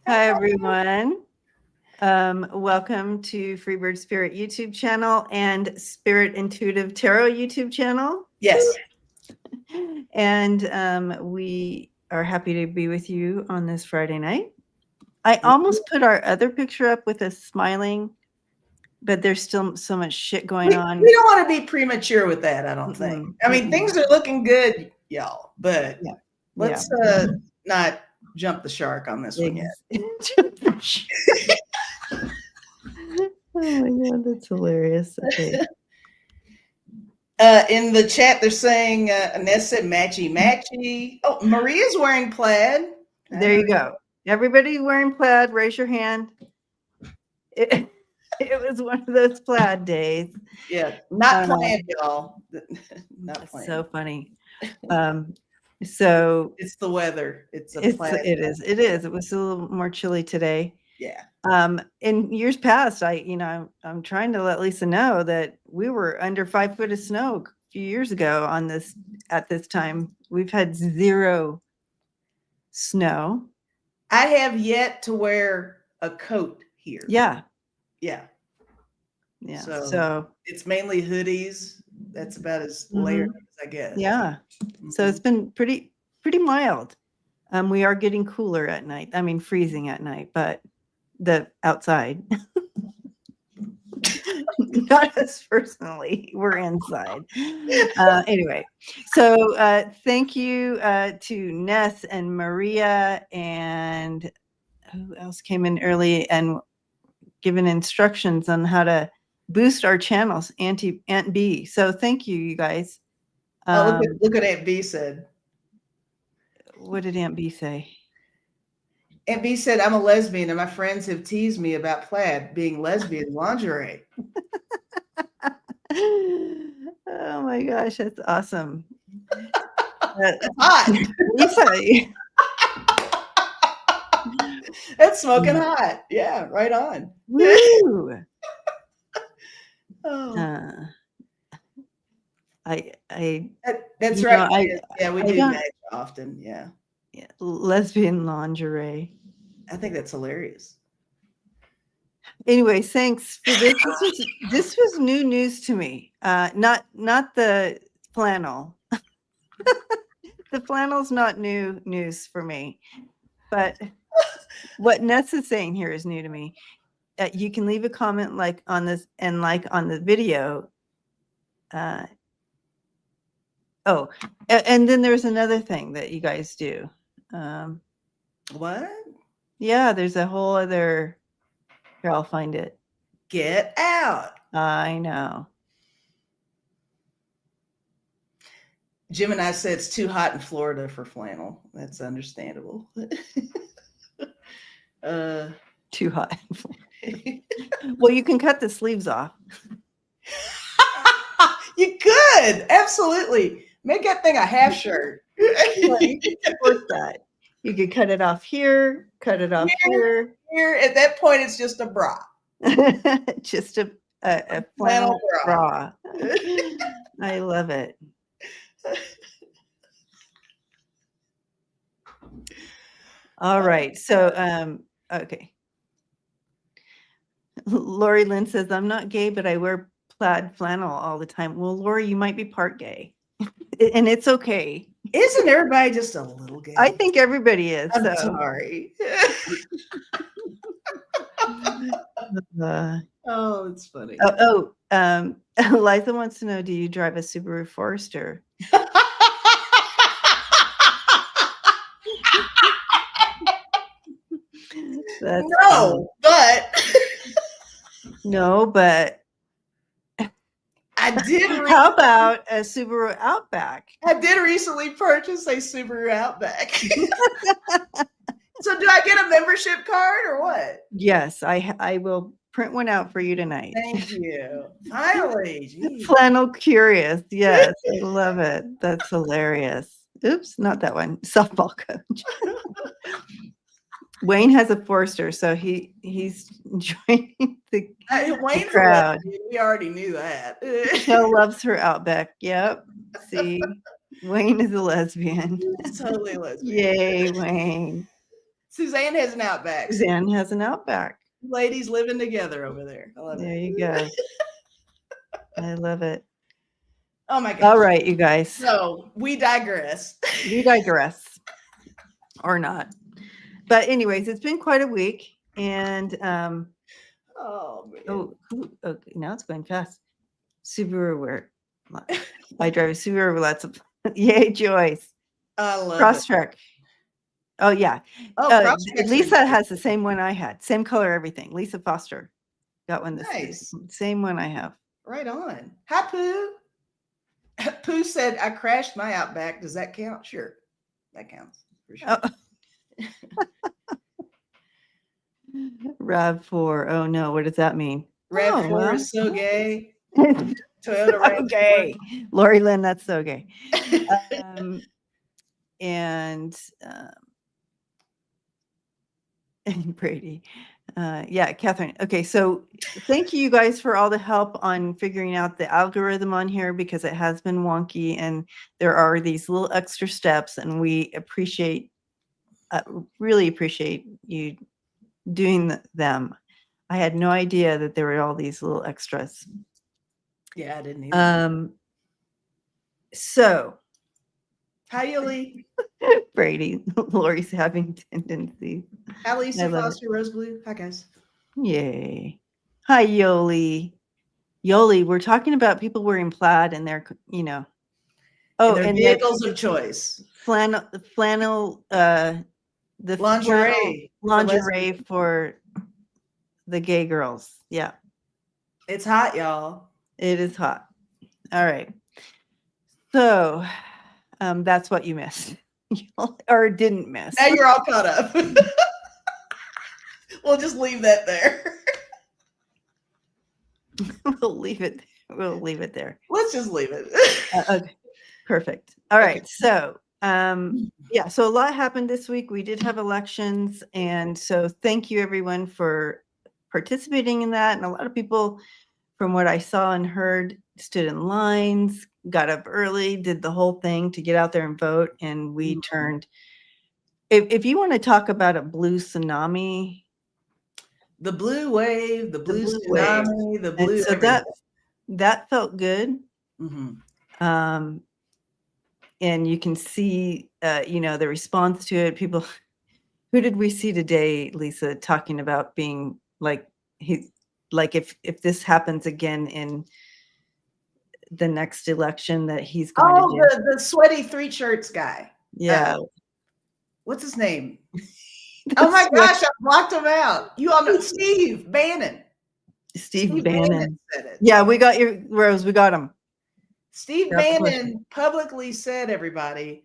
Hi, everyone. Welcome to Freebird Spirit YouTube channel and Spirit Intuitive Tarot YouTube channel. Yes. And we are happy to be with you on this Friday night. I almost put our other picture up with us smiling, but there's still so much shit going on. We don't want to be premature with that, I don't think. I mean, things are looking good, y'all, but let's not jump the shark on this one yet. Oh my God, that's hilarious. Okay. In the chat, they're saying, Ness said matchy matchy. Oh, Maria's wearing plaid. There you go. Everybody wearing plaid, raise your hand. It was one of those plaid days. Yeah, not planned, y'all. Not planned. So funny. So it's the weather. It is. It was a little more chilly today. Yeah. In years past, I'm trying to let Lisa know that we were under 5 foot of snow a few years ago at this time. We've had 0 snow. I have yet to wear a coat here. Yeah. So it's mainly hoodies. That's about as layered as I guess. Yeah. So it's been pretty mild. We are getting cooler at night. I mean, freezing at night, but the outside. Not us personally. We're inside. Anyway, so thank you to Ness and Maria and who else came in early and given instructions on how to boost our channels, Aunt B. So thank you, you guys. Look what Aunt B said. What did Aunt B say? Aunt B said, I'm a lesbian and my friends have teased me about plaid being lesbian lingerie. Oh my gosh, that's awesome. That's hot. Lisa. That's smoking hot. Yeah, right on. Woo. That's right. We do match often. Yeah. Lesbian lingerie. I think that's hilarious. Anyway, thanks for this. This was new news to me. Not the flannel. The flannel's not new news for me, but what Ness is saying here is new to me. You can leave a comment like on this and like on the video. And then there's another thing that you guys do. What? Yeah, there's a whole other. Here, I'll find it. Get out. I know. Gemini said it's too hot in Florida for flannel. That's understandable. Too hot. Well, you can cut the sleeves off. You could. Absolutely. Make that thing a half shirt. You can support that. You could cut it off here, cut it off here. At that point, it's just a bra. Just a flannel bra. I love it. All right. So, okay. Lori Lynn says, I'm not gay, but I wear plaid flannel all the time. Well, Lori, you might be part gay. And it's okay. Isn't everybody just a little gay? I think everybody is. I'm sorry. Oh, it's funny. Liza wants to know, do you drive a Subaru Forester? No, but I did. How about a Subaru Outback? I did recently purchase a Subaru Outback. So do I get a membership card or what? Yes, I will print one out for you tonight. Thank you. Finally. Flannel curious. Yes, I love it. That's hilarious. Oops, not that one. Softball coach. Wayne has a Forester, so he's joining the crowd. We already knew that. Michelle loves her Outback. Yep. See, Wayne is a lesbian. Totally lesbian. Yay, Wayne. Suzanne has an Outback. Suzanne has an Outback. Ladies living together over there. I love There it. you go. I love it. Oh my gosh. All right, you guys. So we digress. We digress. Or not. But anyways, it's been quite a week. And Oh man. okay, now it's going fast. Subaru, where I drive a Subaru with lots of yay, Joyce. I love Crosstrek. Oh yeah. Oh, Crosstrek's Lisa really has the same one I had. Same color, everything. Lisa Foster got one this nice. same one I have. Right on. Hi, Pooh. Pooh said, I crashed my Outback. Does that count? Sure. That counts. For sure. RAV4. Oh no, what does that mean? RAV4 is so gay. Toyota RAV4. Okay. Lori Lynn, that's so gay. And Brady. Yeah, Catherine. Okay, so thank you guys for all the help on figuring out the algorithm on here, because it has been wonky and there are these little extra steps, and we appreciate, really appreciate you doing them. I had no idea that there were all these little extras. Yeah, I didn't either. So hi, Yoli. Brady, Lori's having tendencies. Hi, Lisa Foster, Rose Blue. Hi, guys. Yay. Hi, Yoli. Yoli, we're talking about people wearing plaid and their, you know. Oh, and vehicles of choice. Flannel, the lingerie for the gay girls. Yeah. It's hot, y'all. It is hot. All right. So that's what you missed or didn't miss. Now you're all caught up. We'll just leave that there. We'll leave it there. Let's just leave it. Okay. Perfect. All right. Okay. So yeah, so a lot happened this week. We did have elections, and so thank you everyone for participating in that. And a lot of people, from what I saw and heard, stood in lines, got up early, did the whole thing to get out there and vote. And we turned, if you want to talk about a blue tsunami, the blue wave, the blue tsunami, wave. The blue. And so that felt good. Mm-hmm. And you can see, you know, the response to it. People, who did we see today, Lisa, talking about being like, if this happens again in the next election, that he's going to do. The sweaty three shirts guy. Yeah. What's his name? Oh my gosh, I blocked him out. You all know Steve Bannon. Steve Bannon said it. Yeah, we got your Rose. We got him. Steve Bannon publicly said, everybody,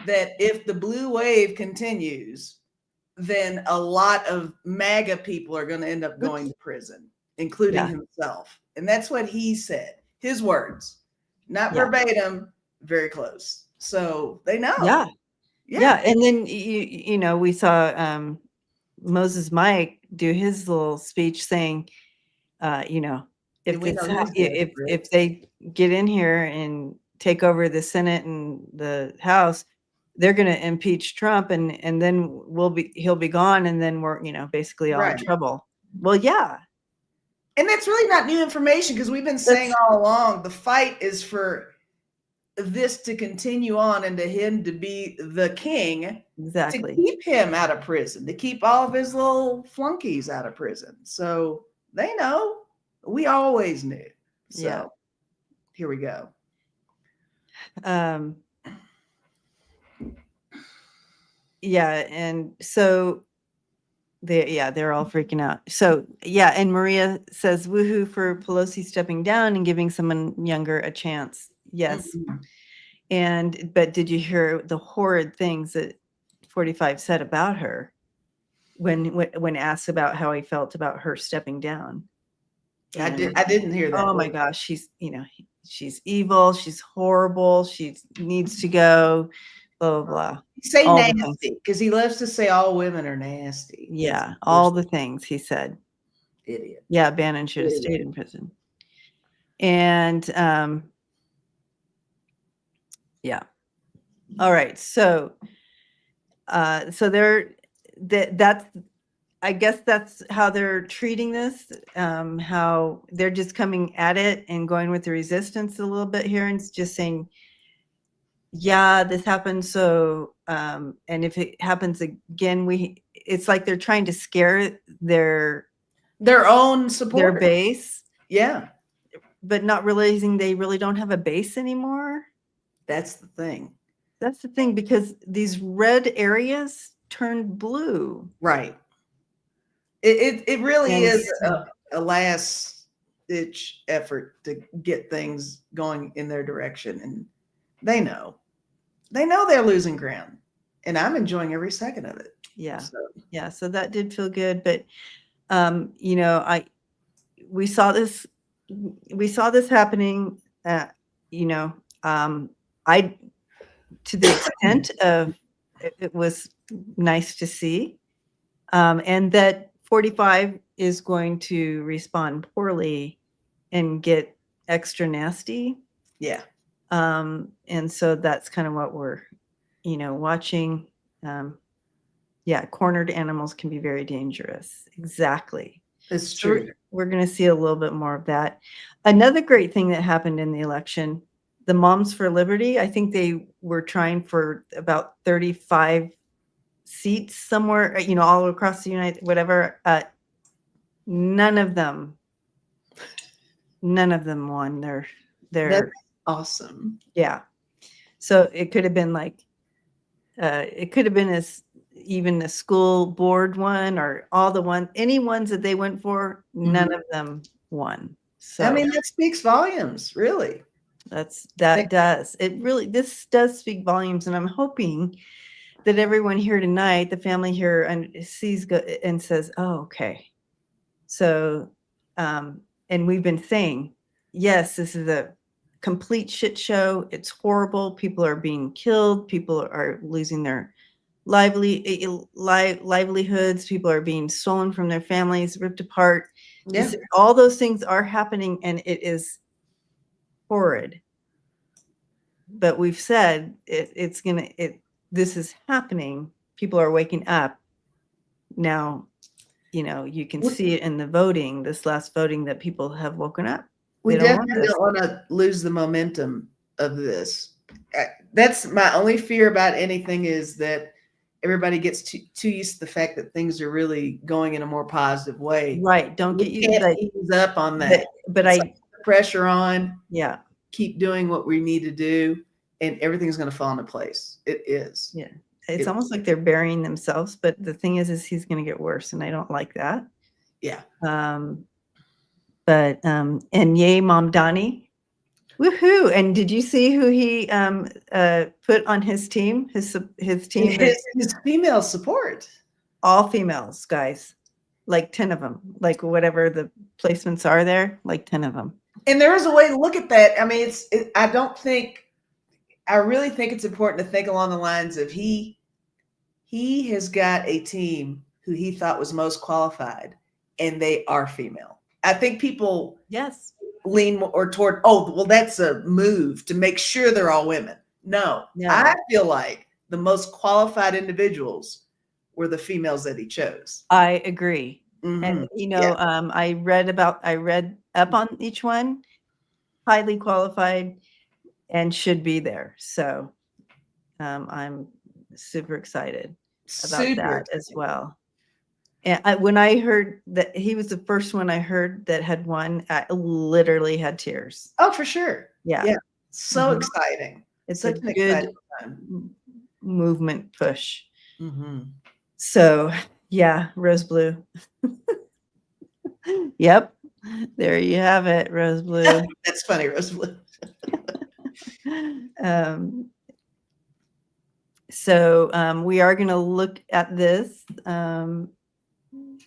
that if the blue wave continues, then a lot of MAGA people are going to end up going to prison, including himself. And that's what he said. His words, not verbatim, very close. So they know. Yeah. And then, you know, we saw Moses Mike do his little speech saying, you know, if they get in here and take over the Senate and the House, they're going to impeach Trump, and then he'll be gone, and then we're, you know, basically all in trouble. Well, yeah. And that's really not new information, because we've been saying all along, the fight is for this to continue on and to him to be the king. Exactly. To keep him out of prison, to keep all of his little flunkies out of prison. So they know. We always knew. So here we go. Yeah, and so they're all freaking out. So and Maria says, woohoo for Pelosi stepping down and giving someone younger a chance. Yes. Mm-hmm. But did you hear the horrid things that 45 said about her when asked about how he felt about her stepping down? I didn't hear that. Oh my gosh, she's evil, she's horrible, she needs to go, blah blah blah. Say all nasty, because he loves to say all women are nasty. Yeah, all the things he said. Idiot. Yeah, Bannon should have stayed in prison. And all right, so they're that's, I guess that's how they're treating this, how they're just coming at it and going with the resistance a little bit here and just saying, yeah, this happened. So, and if it happens again, it's like they're trying to scare their own support. base, Yeah. but not realizing they really don't have a base anymore. That's the thing. That's the thing, because these red areas turned blue. Right. It really And is a last ditch effort to get things going in their direction. And they know they're losing ground, and I'm enjoying every second of it. Yeah. So. Yeah. So that did feel good. But, you know, we saw this happening, you know, to the extent of it was nice to see, and that 45 is going to respond poorly and get extra nasty. Yeah. And so that's kind of what we're, you know, watching. Yeah, cornered animals can be very dangerous. Exactly. It's So true. we're going to see a little bit more of that. Another great thing that happened in the election, the Moms for Liberty, I think they were trying for about 35 seats somewhere, you know, all across the United, whatever. None of them won their That's awesome. yeah. So it could have been like, it could have been even a school board one, or any ones that they went for, none of them won. So I mean, that speaks volumes, really. this does speak volumes. And I'm hoping that everyone here tonight, the family here, and sees and says, oh, okay. So, and we've been saying, yes, this is a complete shit show. It's horrible. People are being killed. People are losing their livelihoods. People are being stolen from their families, ripped apart. Yeah. All those things are happening, and it is horrid. But we've said this is happening. People are waking up now. You know, you can see it in the voting, this last voting, that people have woken up. We definitely don't want to lose the momentum of this. That's my only fear about anything, is that everybody gets too used to the fact that things are really going in a more positive way. Right. Don't get used to ease up on that. But put the pressure on. Yeah. Keep doing what we need to do, and everything's going to fall into place. It is. Yeah. It's almost like they're burying themselves. But the thing is he's going to get worse, and I don't like that. Yeah. But and yay, Mamdani. Woohoo. And did you see who he put on his team? His team, his female support. All females, guys. Like 10 of them. Like whatever the placements are there, like 10 of them. And there is a way to look at that. I mean, I really think it's important to think along the lines of he has got a team who he thought was most qualified, and they are female. I think people lean more toward, oh, well, that's a move to make sure they're all women. No, I feel like the most qualified individuals were the females that he chose. I agree. Mm-hmm. And, you know, I read up on each one, highly qualified and should be there. So I'm super excited about that as well. And when I heard that he was the first one I heard that had won, I literally had tears. Oh, for sure. Yeah. Yeah. So exciting. It's such a good movement push. Mm-hmm. So yeah, Rose Blue. Yep. There you have it, Rose Blue. That's funny, Rose Blue. So we are going to look at this.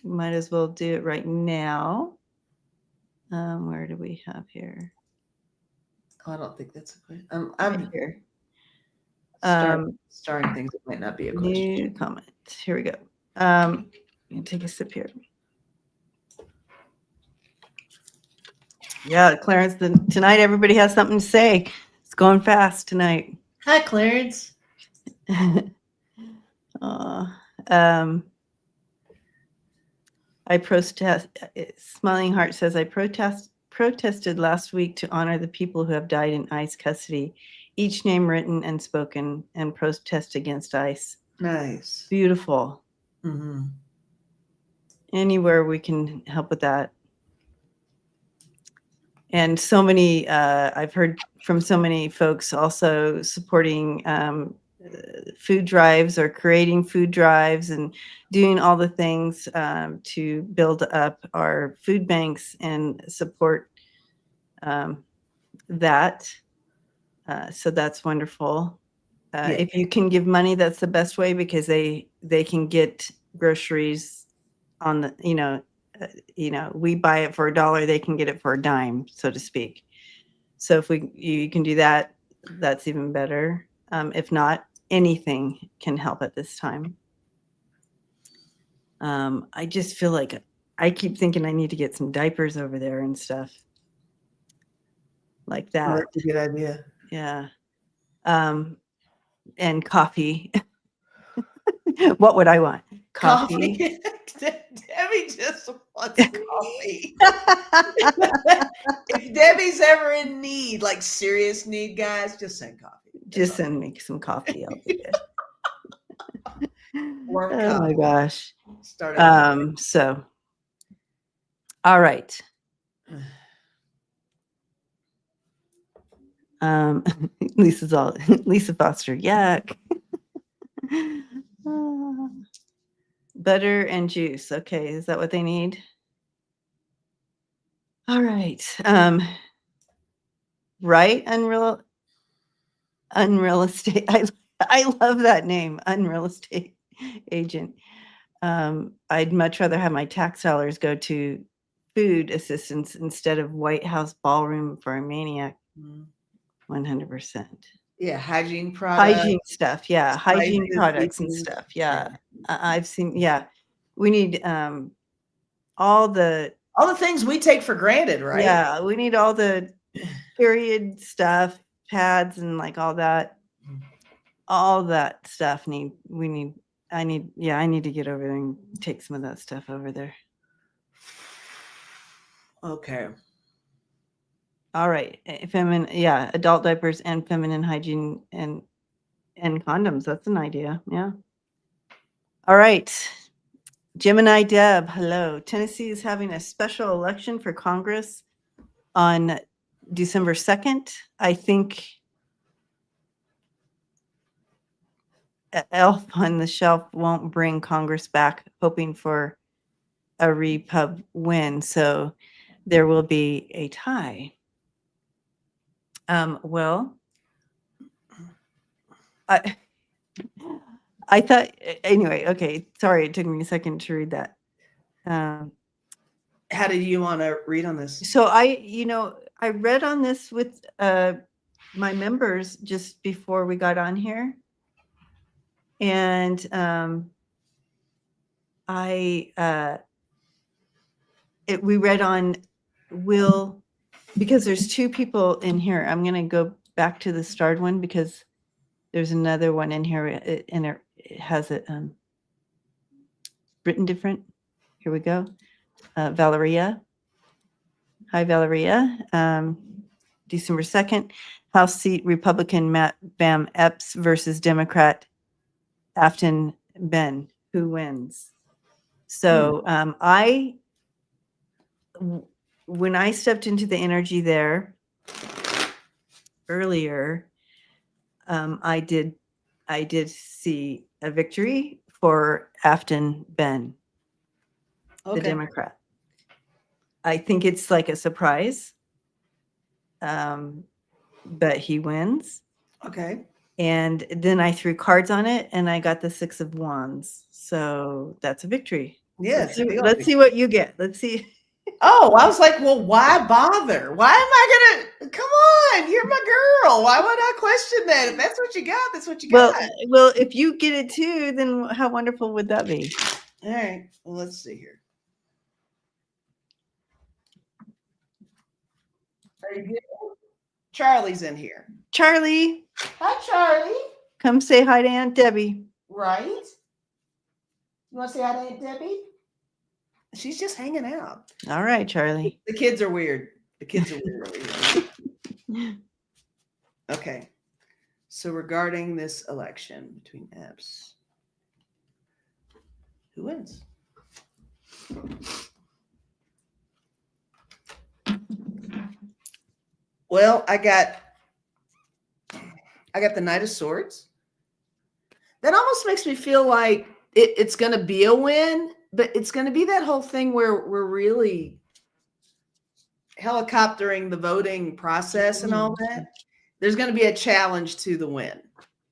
Might as well do it right now. Where do we have here? Oh, I don't think that's a question. I'm here. Starting things that might not be a question. New comment. Here we go. I'm gonna take a sip here. Yeah, Clarence. Tonight everybody has something to say. It's going fast tonight. Hi, Clarence. I protest. Smiling Heart says, I protested last week to honor the people who have died in ICE custody, each name written and spoken, and protest against ICE. Nice. Beautiful. Mm-hmm. Anywhere we can help with that. And so many, I've heard from so many folks also supporting food drives or creating food drives and doing all the things to build up our food banks and support that. So that's wonderful. Yeah. If you can give money, that's the best way, because they can get groceries on the, we buy it for $1, they can get it for a dime, so to speak. So if you can do that, that's even better. If not, anything can help at this time. I just feel like I keep thinking I need to get some diapers over there and stuff like that. That's a good idea. Yeah. And coffee. What would I want? Coffee. Debbie just wants coffee. If Debbie's ever in need, like serious need, guys, just send coffee. Just send me some coffee. I'll be good. Warm Oh my coffee. gosh. Start out. So, all right. Lisa Foster, yuck. Butter and juice. Okay, is that what they need? All right. Right, Unreal Estate. I love that name, Unreal Estate Agent. I'd much rather have my tax dollars go to food assistance instead of White House ballroom for a maniac. 100%. Yeah, hygiene products. Hygiene stuff, yeah. Hygiene products and stuff, yeah. I've seen, yeah. We need all the things we take for granted, right? Yeah, we need all the period stuff, pads, and like all that. All that stuff I need to get over there and take some of that stuff over there. Okay. All right. Adult diapers and feminine hygiene and condoms. That's an idea. Yeah. All right. Gemini Deb, hello. Tennessee is having a special election for Congress on December 2nd. I think Elf on the Shelf won't bring Congress back, hoping for a Repub win. So there will be a tie. Well, I thought, anyway, okay. Sorry, it took me a second to read that. How do you want to read on this? So I read on this with my members just before we got on here. And we read on because there's two people in here. I'm going to go back to the starred one because there's another one in here, and it has it written different. Here we go. Valeria. Hi, Valeria. December 2nd, House seat Republican Matt Bam Epps versus Democrat Afton Ben. Who wins? So when I stepped into the energy there earlier, I did see a victory for Afton Ben, the Democrat. I think it's like a surprise, but he wins. Okay. And then I threw cards on it, and I got the 6 of Wands. So that's a victory. Yeah. Let's see what you get. Let's see. Oh, I was like, well, why bother? Why am I gonna? Come on, you're my girl. Why would I question that? If that's what you got, that's what you got. Well, if you get it too, then how wonderful would that be? All right. Well, let's see here. Are you good? Charlie's in here. Charlie. Hi, Charlie. Come say hi to Aunt Debbie. Right? You want to say hi to Aunt Debbie? She's just hanging out. All right, Charlie. The kids are weird. The kids are weird over here. Okay. So regarding this election between Epps, who wins? Well, I got the Knight of Swords. That almost makes me feel like it's going to be a win, but it's going to be that whole thing where we're really helicoptering the voting process and all that. There's going to be a challenge to the win.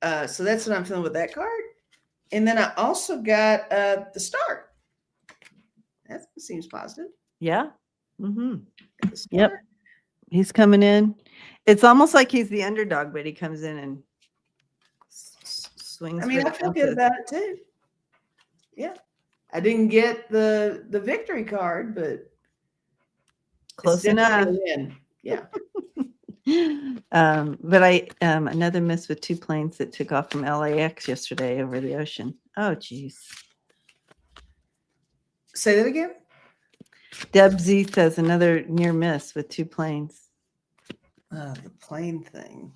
So that's what I'm feeling with that card. And then I also got the Star. That seems positive. Yeah. Mm-hmm. Got the Star. Yep. He's coming in. It's almost like he's the underdog, but he comes in and swings. I mean, I feel good about it too. Yeah. I didn't get the victory card, but Close enough. Yeah. But I another miss with 2 planes that took off from LAX yesterday over the ocean. Oh, geez. Say that again. Deb Z says another near miss with 2 planes. The plane thing.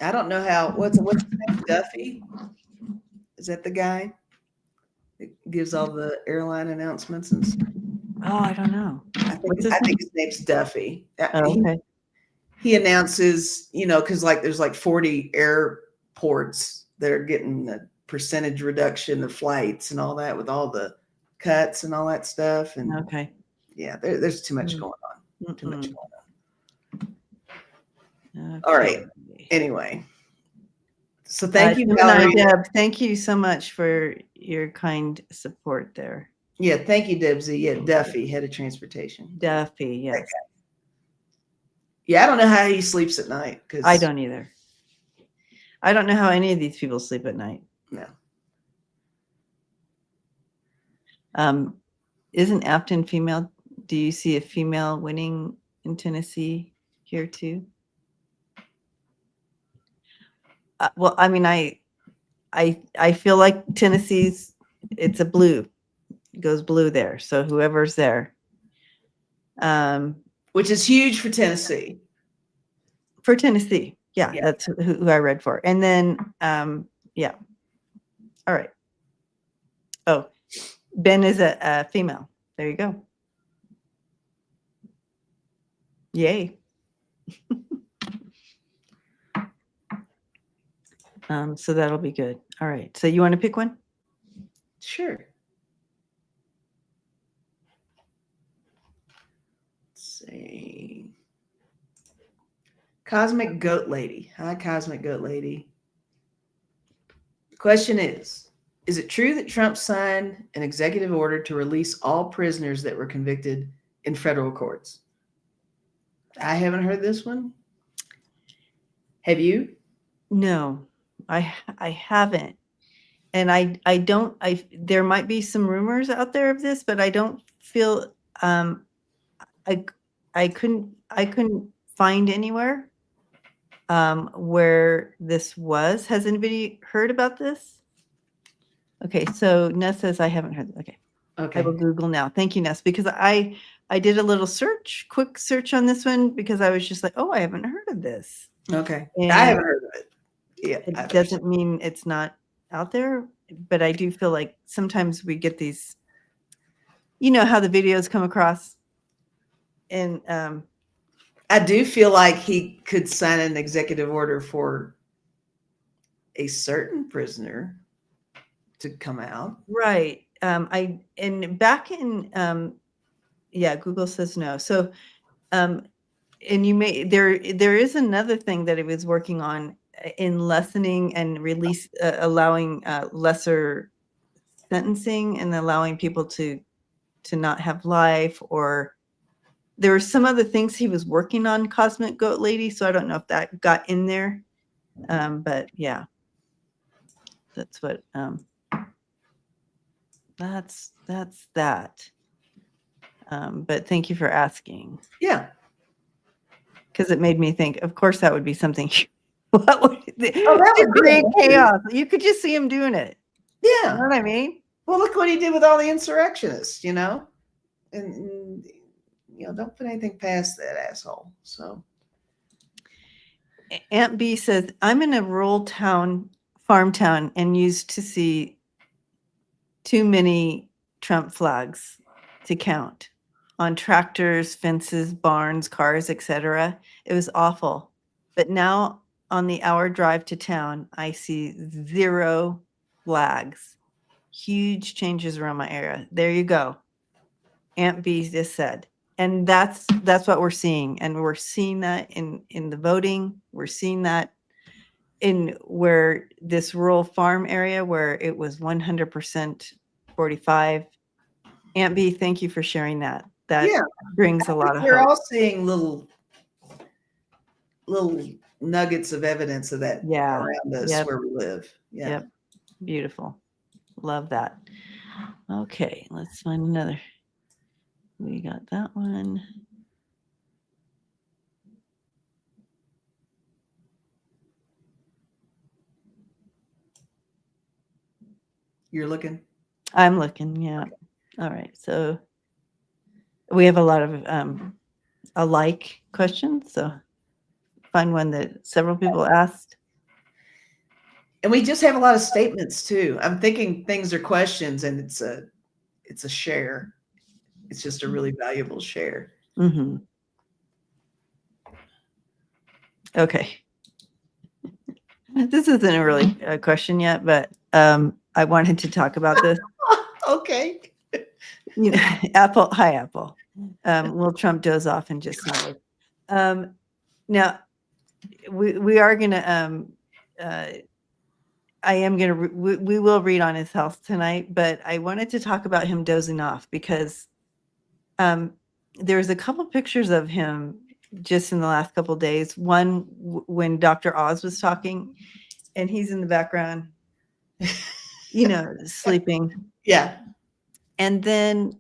I don't know how. What's his name? Duffy? Is that the guy that gives all the airline announcements and stuff? Oh, I don't know. I think his name's Duffy. Oh, okay. He announces, because there's 40 airports that are getting a percentage reduction of flights and all that with all the cuts and all that stuff. And Okay. yeah, there's too much going on. Too much Mm-mm. going on. Okay. All right. Anyway, so thank you, Gemini Valerie. Deb. Thank you so much for your kind support there. Yeah, thank you, Debsy. Yeah, Duffy, head of transportation. Duffy, yes. Yeah, I don't know how he sleeps at night. I don't either. I don't know how any of these people sleep at night. No. Isn't Afton female? Do you see a female winning in Tennessee here too? Well, I mean, I feel like Tennessee's, it's a blue. It goes blue there. So whoever's there. Which is huge for Tennessee. For Tennessee. Yeah, Yeah. that's who I read for. And then, yeah. All right. Oh, Ben is a female. There you go. Yay. So that'll be good. All right. So you want to pick one? Sure. Let's see. Cosmic Goat Lady. Hi, Cosmic Goat Lady. The question is it true that Trump signed an executive order to release all prisoners that were convicted in federal courts? I haven't heard this one. Have you? No, I haven't. And I don't, there might be some rumors out there of this, but I don't feel, I couldn't find anywhere where this was. Has anybody heard about this? Okay, so Ness says I haven't heard. Okay, Okay. I will Google now. Thank you, Ness, because I did a little quick search on this one because I was just like, oh, I haven't heard of this. Okay. And I haven't heard of it. Yeah. it doesn't mean it's not out there, but I do feel like sometimes we get these, you know, how the videos come across. And I do feel like he could sign an executive order for a certain prisoner to come out. right. And back in yeah, Google says no. So and you may there is another thing that it was working on in lessening and release allowing lesser sentencing and allowing people to not have life, or there were some other things he was working on, Cosmic Goat Lady. So I don't know if that got in there. But yeah, that's what that's that. But thank you for asking. Yeah. Because it made me think, of course, that would be something. What would that would be create amazing. chaos? You could just see him doing it. Yeah. You know what I mean? Well, look what he did with all the insurrectionists, and don't put anything past that asshole. So Aunt B says, I'm in a rural town, farm town, and used to see too many Trump flags to count on tractors, fences, barns, cars, etc. It was awful. But now on the hour drive to town, I see 0 flags. Huge changes around my area. There you go. Aunt B just said. And that's what we're seeing. And we're seeing that in the voting. We're seeing that in where this rural farm area where it was 100% 45. Aunt B, thank you for sharing that. That yeah, brings a lot of we're hope. all seeing little nuggets of evidence of that Yeah. around us Yep. where we live. Yeah. Yep. Beautiful. Love that. Okay, let's find another. We got that one. You're looking? I'm looking, yeah. All right. So we have a lot of alike questions. So find one that several people asked. And we just have a lot of statements too. I'm thinking things are questions and it's a share. It's just a really valuable share. Mm-hmm. Okay. This isn't really a question yet, but I wanted to talk about this. Okay. You know, Apple. Hi, Apple. Will Trump doze off and just snore? Now, we are going to. I am going to. We will read on his health tonight, but I wanted to talk about him dozing off because there's a couple pictures of him just in the last couple of days. One when Dr. Oz was talking, and he's in the background, sleeping. Yeah. And then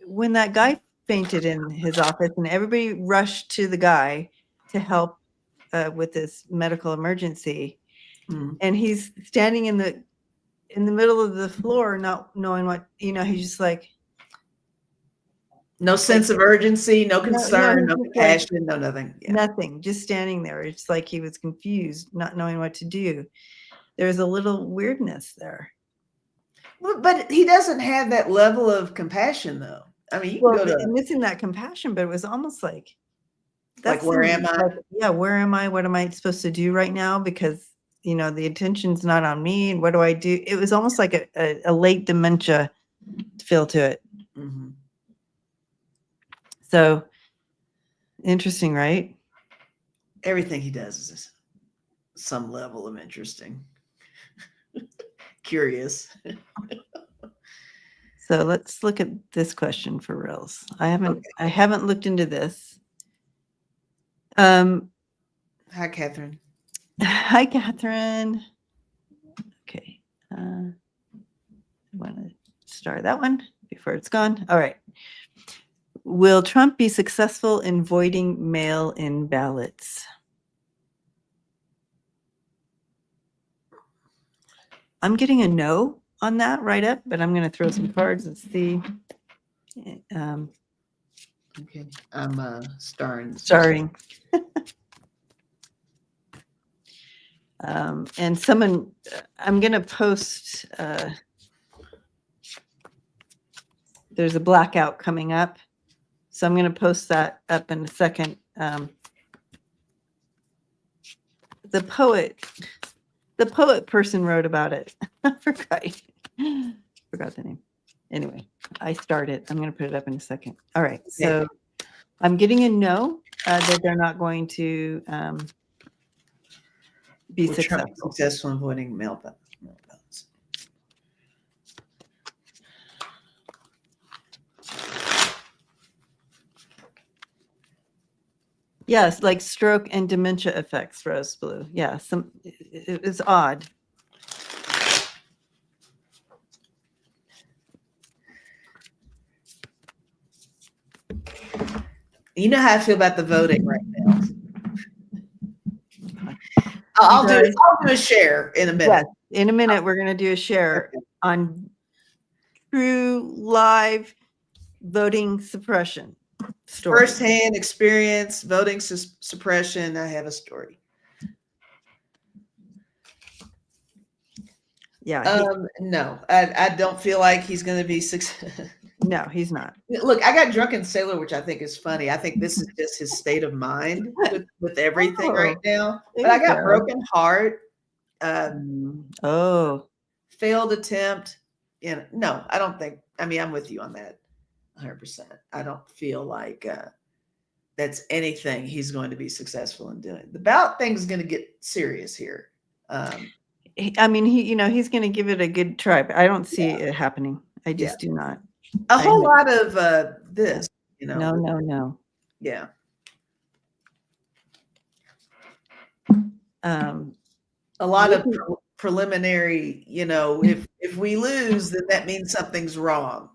when that guy fainted in his office and everybody rushed to the guy to help with this medical emergency, and he's standing in the middle of the floor, not knowing what, he's just like. No sense of urgency, no concern, no he's compassion, no nothing. Yeah. Nothing, just standing there. It's like he was confused, not knowing what to do. There's a little weirdness there. But he doesn't have that level of compassion, though. I mean, you can go to missing that compassion, but it was almost like, where am I? Yeah, where am I? What am I supposed to do right now? Because the attention's not on me, and what do I do? It was almost like a late dementia feel to it. Mm-hmm. So interesting, right? Everything he does is some level of interesting. Curious. So let's look at this question for reals. I haven't looked into this. Hi, Catherine. Hi, Catherine. Okay. I want to start that one before it's gone. All right. Will Trump be successful in voiding mail-in ballots? I'm getting a no on that right up, but I'm going to throw some cards and see. Okay, I'm starring. And someone, I'm going to post. There's a blackout coming up, so I'm going to post that up in a second. The poet person wrote about it. I forgot the name. Anyway, I started. I'm going to put it up in a second. All right. So I'm getting a no that they're not going to be successful in avoiding mail ballots. Yes, like stroke and dementia effects, Rose Blue. Yeah, it was odd. You know how I feel about the voting right now. I'll do a share in a minute. In a minute, we're going to do a share on true live voting suppression story. Firsthand experience, voting suppression. I have a story. Yeah. No, I don't feel like he's going to be successful. No, he's not. Look, I got Drunken Sailor, which I think is funny. I think this is just his state of mind with everything right now. But I got Broken Heart. Failed attempt. No, I don't think. I mean, I'm with you on that 100%. I don't feel like that's anything he's going to be successful in doing. The ballot thing is going to get serious here. I mean, he's going to give it a good try, but I don't see it happening. I just do not. A whole lot of this, No. Yeah. A lot of preliminary, if we lose, then that means something's wrong.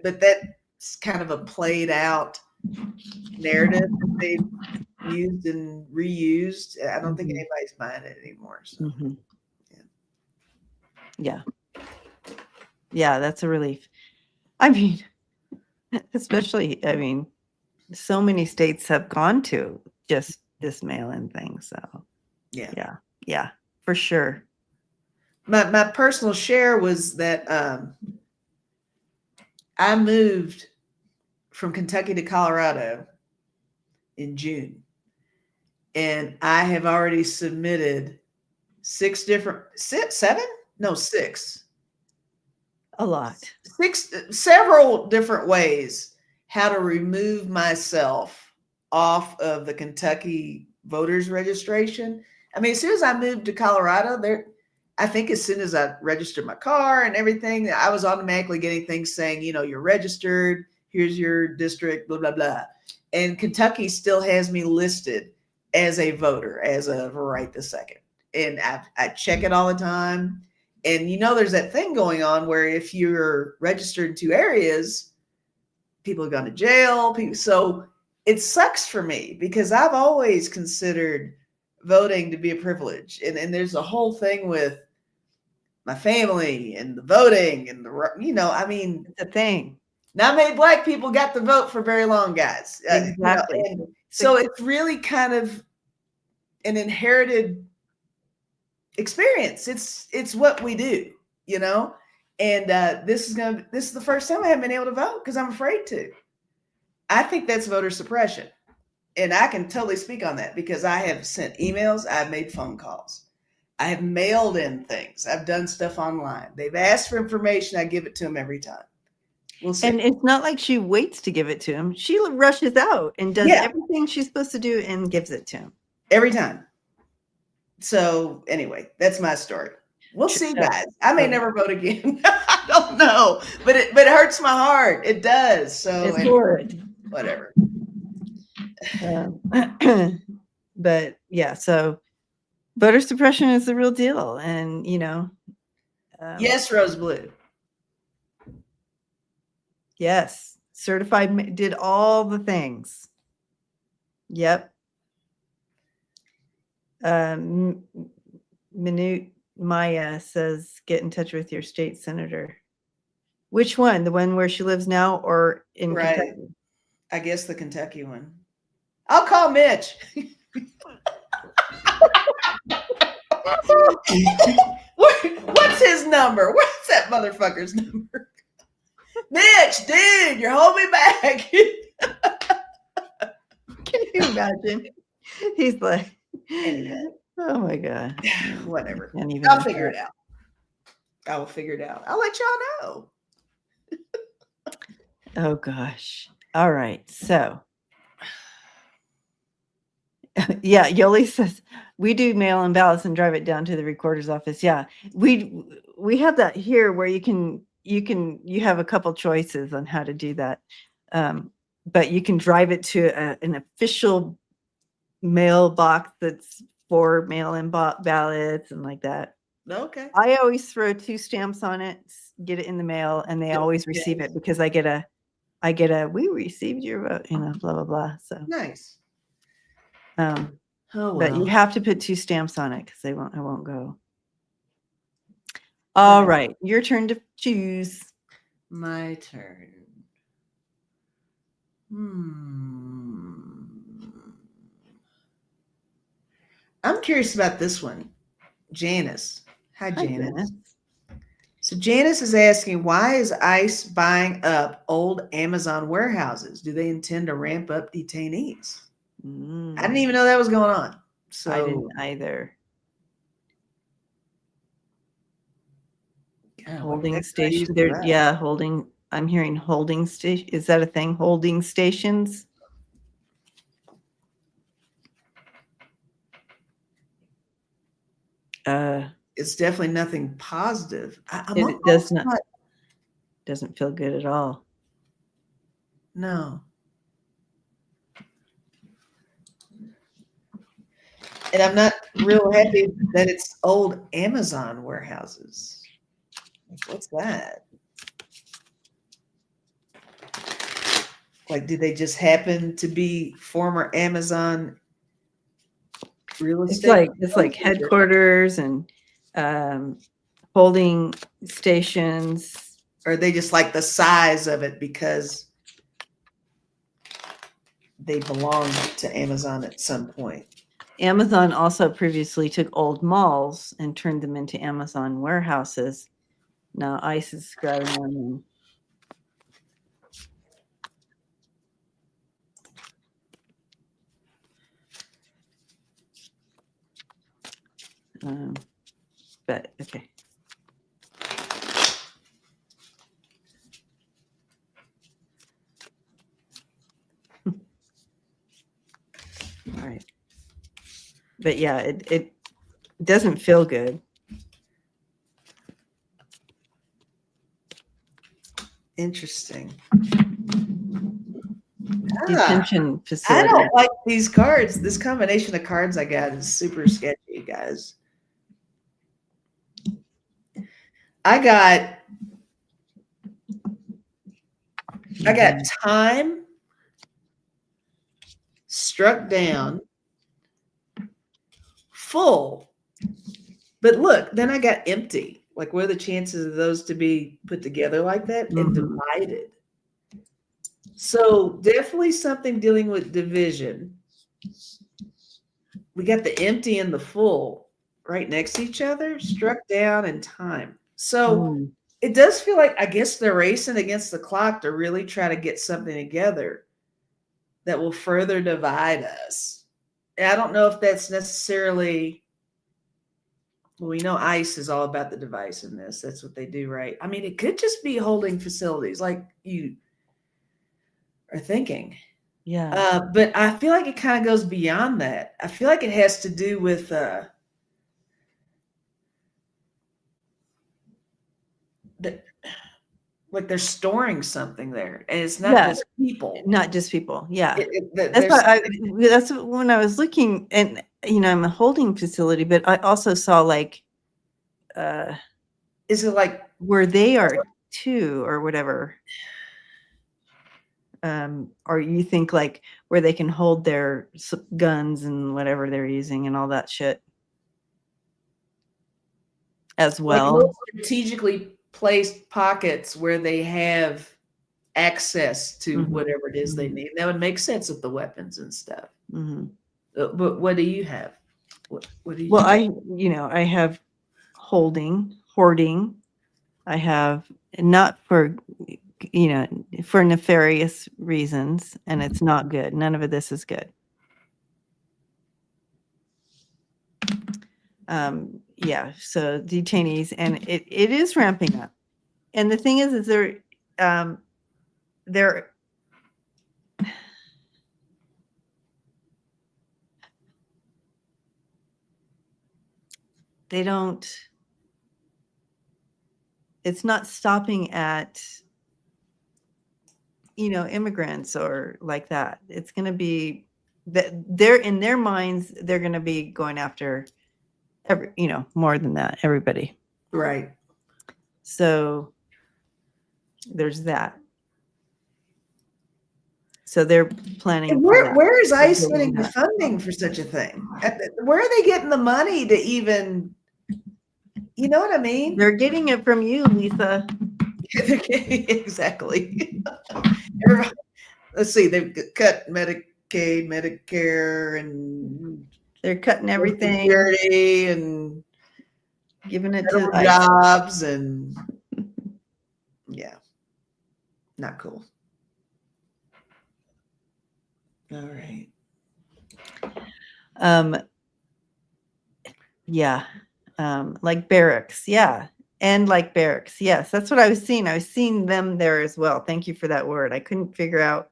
But that's kind of a played out narrative that they've used and reused. I don't think anybody's buying it anymore. So. Yeah, that's a relief. I mean, especially, so many states have gone to just this mail-in thing. So yeah, for sure. My personal share was that I moved from Kentucky to Colorado in June, and I have already submitted 6. A lot. Several different ways how to remove myself off of the Kentucky voters registration. I mean, as soon as I moved to Colorado, I think as soon as I registered my car and everything, I was automatically getting things saying, you're registered, here's your district, blah, blah, blah. And Kentucky still has me listed as a voter as of right this second. And I check it all the time. And there's that thing going on where if you're registered in 2 areas, people have gone to jail. So it sucks for me because I've always considered voting to be a privilege. And there's a whole thing with my family and the voting and It's a thing. Not many Black people got to vote for very long, guys. Exactly. So it's really kind of an inherited experience. It's what we do, and this is the first time I haven't been able to vote because I'm afraid to. I think that's voter suppression, and I can totally speak on that because I have sent emails, I've made phone calls, I have mailed in things, I've done stuff online. They've asked for information, I give it to them every time. We'll see. And it's not like she waits to give it to him. She rushes out and does everything she's supposed to do and gives it to him every time. So anyway, that's my story. We'll see, guys. I may never vote again. I don't know, but it hurts my heart. It does. So it's horrid. Whatever. But yeah, so voter suppression is the real deal, and yes, Rose Blue. Yes, certified did all the things. Yep. Minute Maya says, get in touch with your state senator. Which one? The one where she lives now or in Kentucky? I guess the Kentucky one. I'll call Mitch. What's his number? What's that motherfucker's number? Mitch, dude, you're holding me back. Can you imagine? He's like, oh my God. Whatever. I'll figure it out. I will figure it out. I'll let y'all know. Oh gosh. All right. So yeah, Yoli says we do mail-in ballots and drive it down to the recorder's office. Yeah, we have that here where you have a couple choices on how to do that, but you can drive it to an official mailbox that's for mail-in ballots and like that. Okay. I always throw 2 stamps on it, get it in the mail, and they always receive it because I get a we received your vote, blah blah blah. So nice. But you have to put 2 stamps on it because I won't go. All right, your turn to choose. My turn. I'm curious about this one. Janice. Hi, Hi, Janice. Janice. So Janice is asking, why is ICE buying up old Amazon warehouses? Do they intend to ramp up detainees? I didn't even know that was going on. So I didn't either. God, what Holding heck did I use station for there. that? Yeah, holding. I'm hearing holding station. Is that a thing? Holding stations? It's definitely nothing positive. I'm It does almost not. Doesn't feel good at all. No. And I'm not real happy that it's old Amazon warehouses. What's that? Like, did they just happen to be former Amazon real estate? It's like headquarters and holding stations. Or they just like the size of it because they belonged to Amazon at some point. Amazon also previously took old malls and turned them into Amazon warehouses. Now ICE is grabbing them and but okay. All right. But yeah, it doesn't feel good. Interesting. Detention I facility. don't like these cards. This combination of cards I got is super sketchy, guys. I got time, struck down, full. But look, then I got empty. Like, what are the chances of those to be put together like that and divided? So definitely something dealing with division. We got the empty and the full right next to each other, struck down, and time. So it does feel like, I guess they're racing against the clock to really try to get something together that will further divide us. And I don't know if that's necessarily, well, we know ICE is all about the divisiveness. That's what they do, right? I mean, it could just be holding facilities like you are thinking. Yeah. But I feel like it kind of goes beyond that. I feel like it has to do with like they're storing something there, and it's not just people. Not just people. Yeah. That's That's when I was looking, and I'm a holding facility, but I also saw like is it like where they are too or whatever? Or you think like where they can hold their guns and whatever they're using and all that shit as well. Like strategically placed pockets where they have access to whatever it is they need. That would make sense with the weapons and stuff. But what do you have? What do you? Well, I have hoarding. I have not for for nefarious reasons, and it's not good. None of this is good. Yeah, so detainees, and it is ramping up. And the thing is they're they don't, it's not stopping at immigrants or like that. It's going to be that they're in their minds, they're going to be going after more than that, everybody. Right. So there's that. So they're planning. And where is ICE getting the funding for such a thing? Where are they getting the money to even You know what I mean? They're getting it from you, Lisa. Exactly. Everybody, let's see, they've cut Medicaid, Medicare, and They're cutting Social everything, Security, and giving it to federal ICE. jobs, and yeah, not cool. All right. Yeah. Like barracks. Yeah. And like barracks. Yes. That's what I was seeing. I was seeing them there as well. Thank you for that word. I couldn't figure out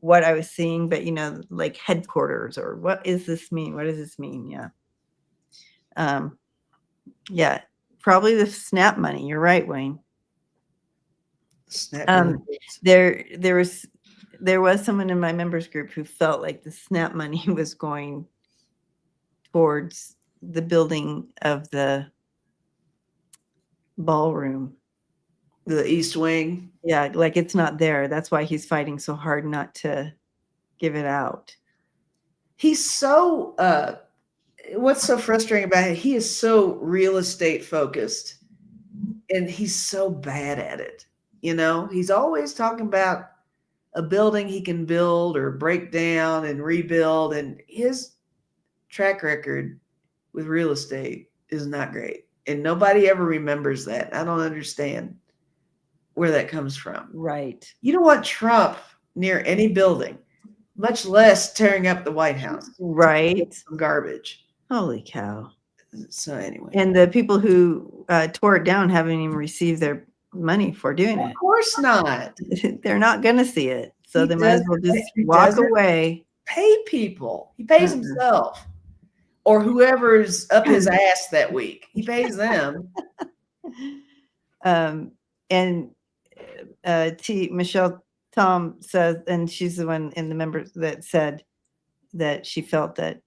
what I was seeing, but like headquarters, or what does this mean? What does this mean? Yeah. Yeah. Probably the SNAP money. You're right, Wayne. Snap really hurts. There was someone in my members group who felt like the SNAP money was going towards the building of the ballroom. The East Wing. Yeah, like it's not there. That's why he's fighting so hard not to give it out. He's so what's so frustrating about it, he is so real estate focused, and he's so bad at it. He's always talking about a building he can build or break down and rebuild, and his track record with real estate is not great, and nobody ever remembers that. I don't understand where that comes from. Right. You don't want Trump near any building, much less tearing up the White House. Right. Some garbage. Holy cow. So anyway. And the people who tore it down haven't even received their money for doing Of it. course not. They're not going to see it. So He they might as well just walk away. Pay people. He pays himself, or whoever's up his ass that week. He pays them. And Michelle Tom says, and she's the one in the members that said that she felt that,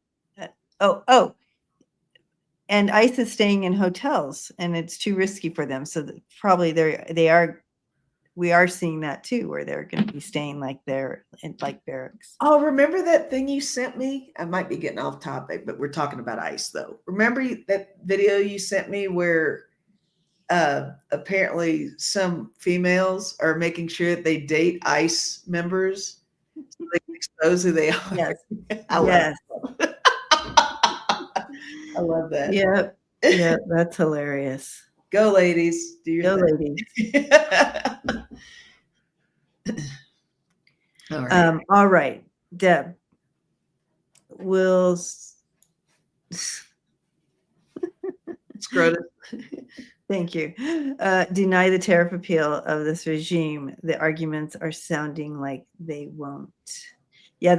and ICE is staying in hotels and it's too risky for them. So probably we are seeing that too, where they're going to be staying like they're in like barracks. Oh, remember that thing you sent me? I might be getting off topic, but we're talking about ICE though. Remember that video you sent me where apparently some females are making sure that they date ICE members so they can expose who they are? Yes. I love that. Yep. Yeah, that's hilarious. Go ladies. Do your thing. Ladies. All right. All right. Deb. Scrotum. Thank you. Deny the tariff appeal of this regime. The arguments are sounding like they won't. Yeah,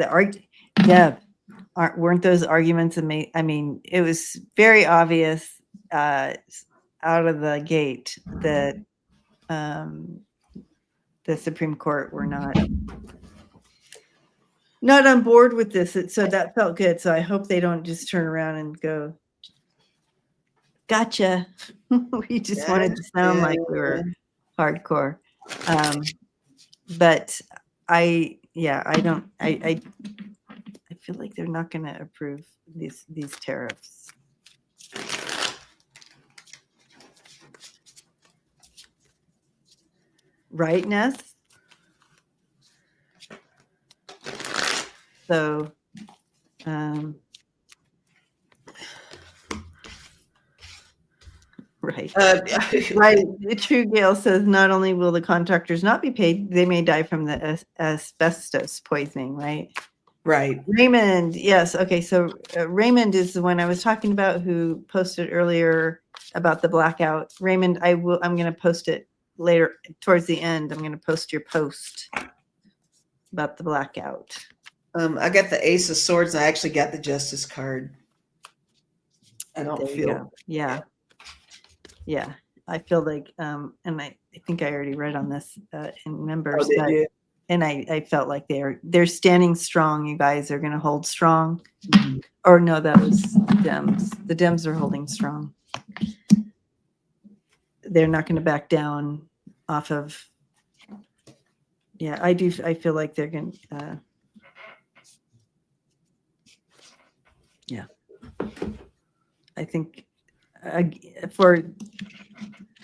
Deb, weren't those arguments amazing? I mean, it was very obvious out of the gate that the Supreme Court were not on board with this. So that felt good. So I hope they don't just turn around and go, gotcha. We just wanted to sound like we were hardcore. But I feel like they're not going to approve these tariffs. Right, Ness? So, right. Right. True Gale says not only will the contractors not be paid, they may die from the asbestos poisoning, right? Right. Raymond, yes. Okay, so Raymond is the one I was talking about who posted earlier about the blackout. Raymond, I'm going to post it later towards the end. I'm going to post your post about the blackout. I got the Ace of Swords. I actually got the Justice card. I don't feel. Yeah. I feel like, and I think I already read on this in members, and I felt like they're standing strong. You guys are going to hold strong. Mm-hmm. Or no, that was Dems. The Dems are holding strong. They're not going to back down off of. Yeah, I do. I feel like they're going to. Yeah. I think for,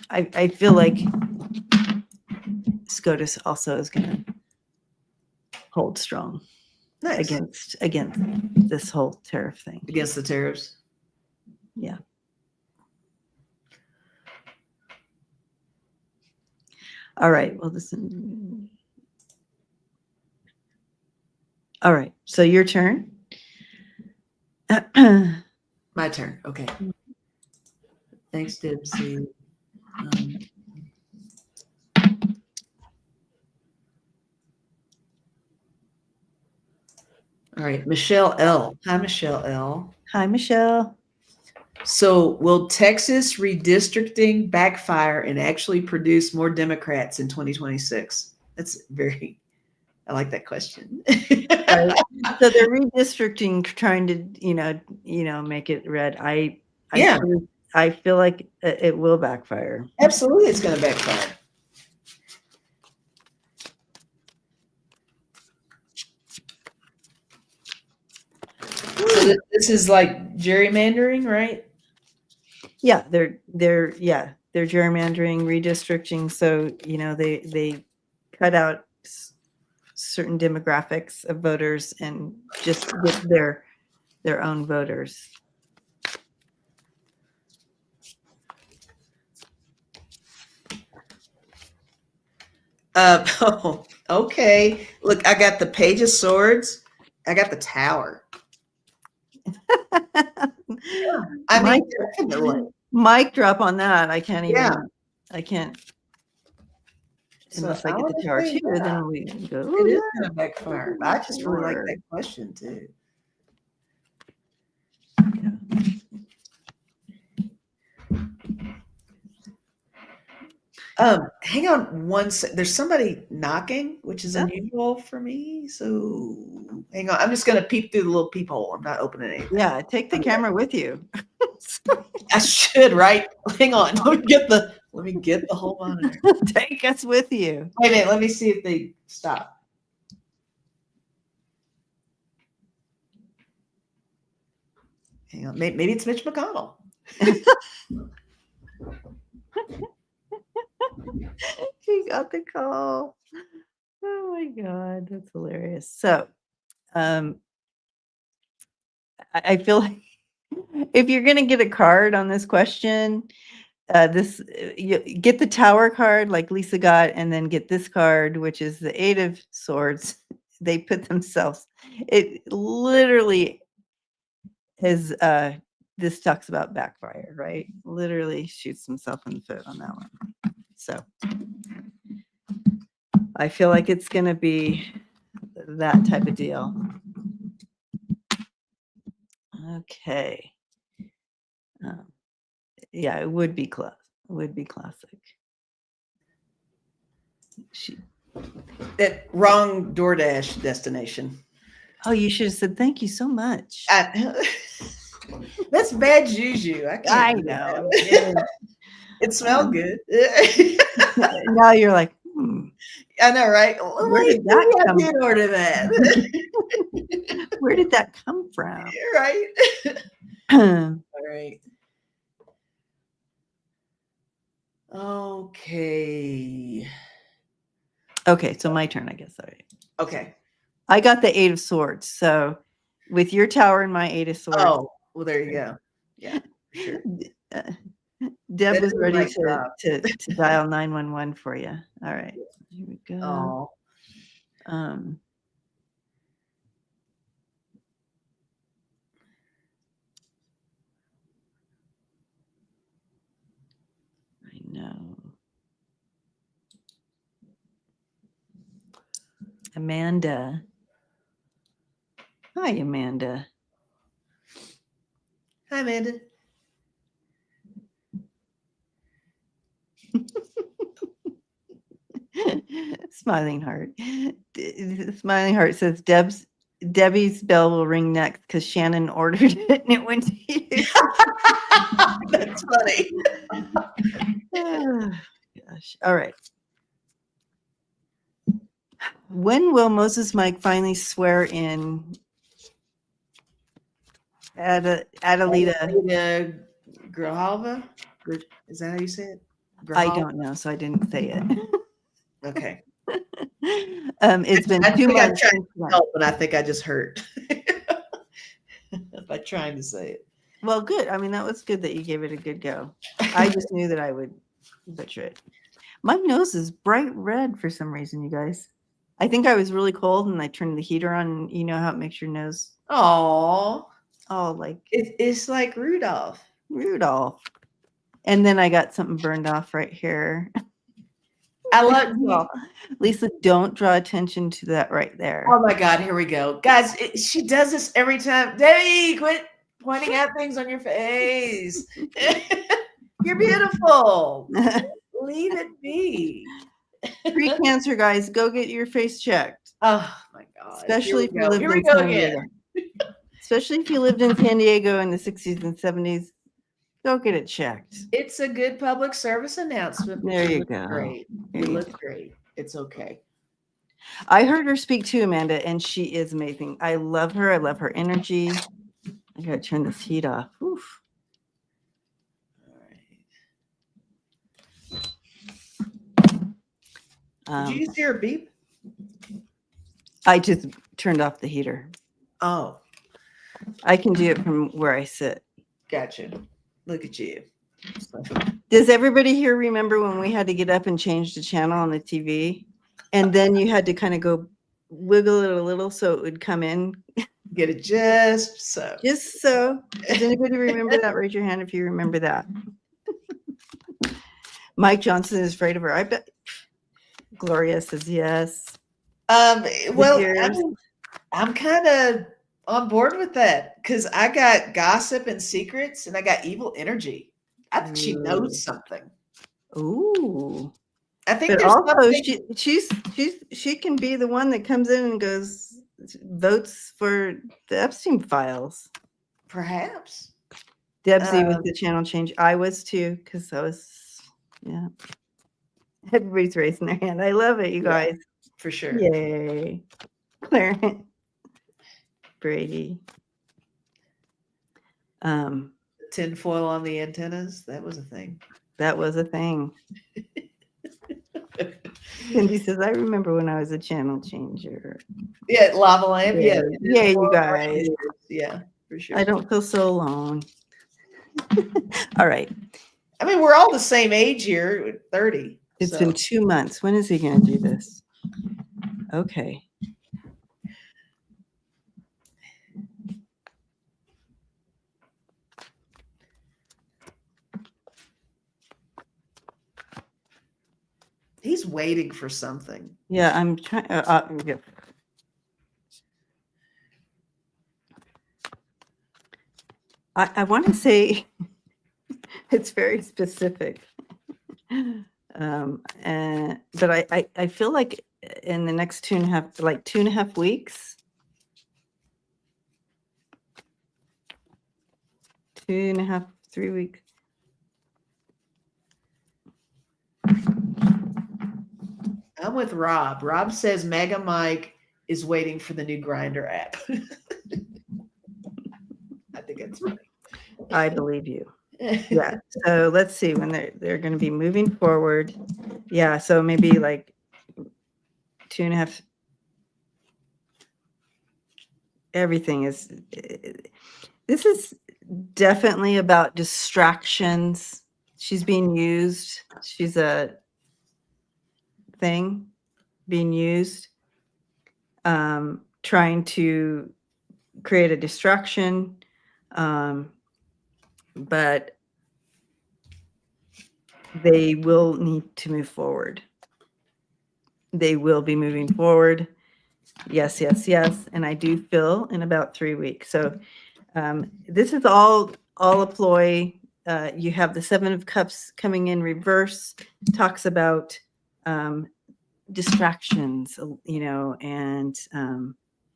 I feel like SCOTUS also is going to hold strong Nice. against this whole tariff thing. Against the tariffs. Yeah. All right. Well, all right. So your turn. My turn. Okay. Thanks, Dipsy. All right, Michelle L. Hi, Michelle L. Hi, Michelle. So, will Texas redistricting backfire and actually produce more Democrats in 2026? That's I like that question. Right. So they're redistricting, trying to, make it red. Yeah. I feel like it will backfire. Absolutely, it's going to backfire. So this is like gerrymandering, right? Yeah, they're gerrymandering, redistricting. So they cut out certain demographics of voters and just get their own voters. Oh, okay. Look, I got the Page of Swords. I got the Tower. I mean, definitely. Mic drop on that. I can't even. Yeah. I can't. So unless I get the Tower too, then we go. It is going to backfire. I just really like that question too. Hang on one sec. There's somebody knocking, which is unusual for me. So hang on. I'm just going to peep through the little peephole. I'm not opening anything. Yeah, take the camera with you. I should, right? Hang on. Let me get the whole monitor. Take us with you. Wait a minute. Let me see if they stop. Hang on. Maybe it's Mitch McConnell. He got the call. Oh my God, that's hilarious. So, I feel like if you're going to get a card on this question, you get the Tower card like Lisa got, and then get this card, which is the Eight of Swords. They put themselves. It literally is. This talks about backfire, right? Literally shoots himself in the foot on that one. So I feel like it's going to be that type of deal. Okay. Yeah, it would be classic. That wrong DoorDash destination. Oh, you should have said thank you so much. That's bad juju. I know. It smelled good. Now you're like, I know, right? Where did that come from? Order that. Where did that come from? Right. All right. Okay, so my turn, I guess. All right. Okay. I got the Eight of Swords. So with your Tower and my Eight of Swords. Oh, well, there you go. Yeah. Sure. Deb was ready to dial 911 for you. All right. Here we go. I know. Amanda. Hi, Amanda. Hi, Amanda. Smiling heart. Smiling heart says Debbie's bell will ring next because Shannon ordered it and it went to you. That's funny. Oh, gosh. All right. When will Moses Mike finally swear in Adelita Grijalva? Is that how you say it? I Grijalva? don't know, so I didn't say it. Okay. It's been I 2 think I months tried since to then. help, and I think I just hurt by trying to say it. Well, good. I mean, that was good that you gave it a good go. I just knew that I would butcher it. My nose is bright red for some reason, you guys. I think I was really cold and I turned the heater on. And you know how it makes your nose Oh, all like it's like Rudolph. Rudolph. And then I got something burned off right here. I love Well, Lisa, don't draw attention to that right there. Oh my God, here we go. Guys, she does this every time. Debbie, quit pointing at things on your face. You're beautiful. Leave it be. Pre-cancer, guys, go get your face checked. Oh my God. Especially if you lived Here we in go San again. Diego. Especially if you lived in San Diego in the 60s and 70s, go get it checked. It's a good public service announcement. But There you look go. Great. There You you look great. It's okay. I heard her speak too, Amanda, and she is amazing. I love her. I love her energy. I gotta turn this heat off. Oof. All right. Did you just hear a beep? I just turned off the heater. Oh, I can do it from where I sit. gotcha. Look at you. Does everybody here remember when we had to get up and change the channel on the TV? And then you had to kind of go wiggle it a little so it would come in. Get it just so. Just so. Does anybody remember that? Raise your hand if you remember that. Mike Johnson is afraid of her. I bet. Gloria says yes. Well, I'm kind of on board with that because I got gossip and secrets and I got evil energy. I think she knows something. Ooh. I think But there's also something. she can be the one that comes in and goes votes for the Epstein files. Perhaps. Debsy with the channel change. I was too, because I was, yeah. Everybody's raising their hand. I love it, you guys. For sure. Yay. Clarence. Brady. Tinfoil on the antennas. That was a thing. That was a thing. Cindy says, I remember when I was a channel changer. Yeah, lava lamp. Yeah. Yeah, you guys. Yeah, for sure. I don't feel so alone. All right. I mean, we're all the same age here, 30. It's been 2 months. When is he going to do this? Okay. He's waiting for something. Yeah, I'm trying. Yeah. I want to say it's very specific. But I feel like in the next 2.5 weeks, 2.5, 3 weeks. I'm with Rob. Rob says Mega Mike is waiting for the new Grinder app. I think that's funny. I believe you. Yeah. So let's see when they're going to be moving forward. Yeah. So maybe like 2.5. Everything is. This is definitely about distractions. She's being used. She's a thing being used. Trying to create a distraction. But they will need to move forward. They will be moving forward. Yes, yes, yes. And I do feel in about 3 weeks. So this is all a ploy. You have the 7 of Cups coming in reverse, talks about distractions, and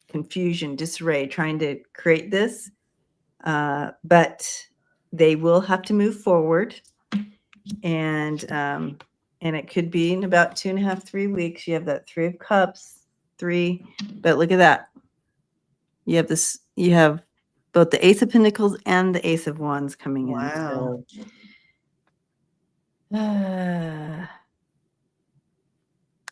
confusion, disarray, trying to create this. But they will have to move forward, and it could be in about 2.5, 3 weeks. You have that 3 of Cups, 3, but look at that. You have this. You have both the Ace of Pentacles and the Ace of Wands coming in. Wow. So,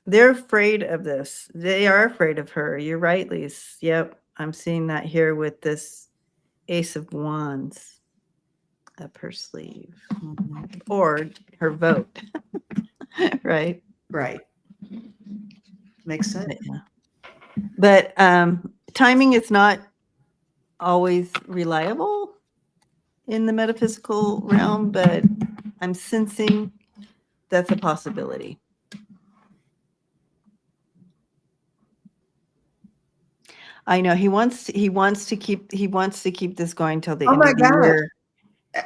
they're afraid of this. They are afraid of her. You're right, Lise. Yep. I'm seeing that here with this Ace of Wands up her sleeve. Or her vote. Right? Right. Makes sense. Yeah. But timing is not always reliable in the metaphysical realm, but I'm sensing that's a possibility. I know he wants to keep this going till the Oh end my of the God. year.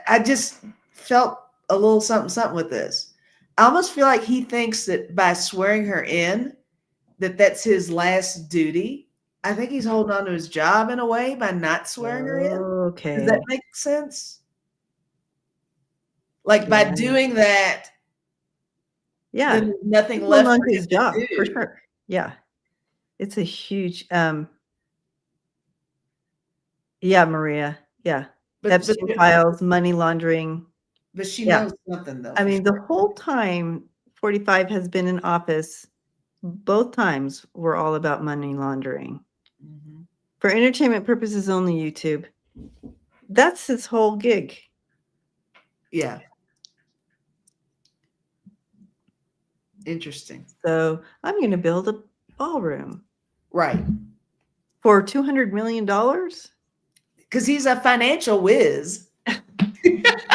I just felt a little something with this. I almost feel like he thinks that by swearing her in, that's his last duty. I think he's holding on to his job in a way by not swearing her in. Okay. Does that make sense? Like by doing that, yeah, then there's nothing he's left holding on for to him his to job do. for sure. Yeah, it's a huge. Yeah, Maria. Yeah, Epstein files, money laundering. But she knows something though. I mean, the whole time 45 has been in office, both times were all about money laundering. Mhm. For entertainment purposes only, YouTube. That's his whole gig. Yeah. Interesting. So I'm going to build a ballroom. Right. For $200 million? Because he's a financial whiz.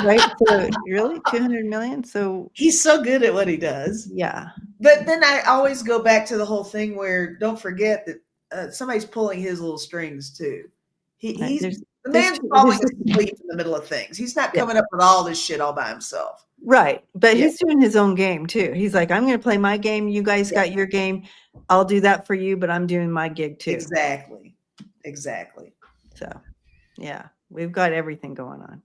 Right? So really? 200 million? So he's so good at what he does. Yeah. But then I always go back to the whole thing where don't forget that somebody's pulling his little strings too. The man's falling asleep in the middle of things. He's not coming up with all this shit all by himself. Right. But he's doing his own game too. He's like, I'm going to play my game. You guys got your game. I'll do that for you, but I'm doing my gig too. Exactly. Exactly. So, yeah, we've got everything going on.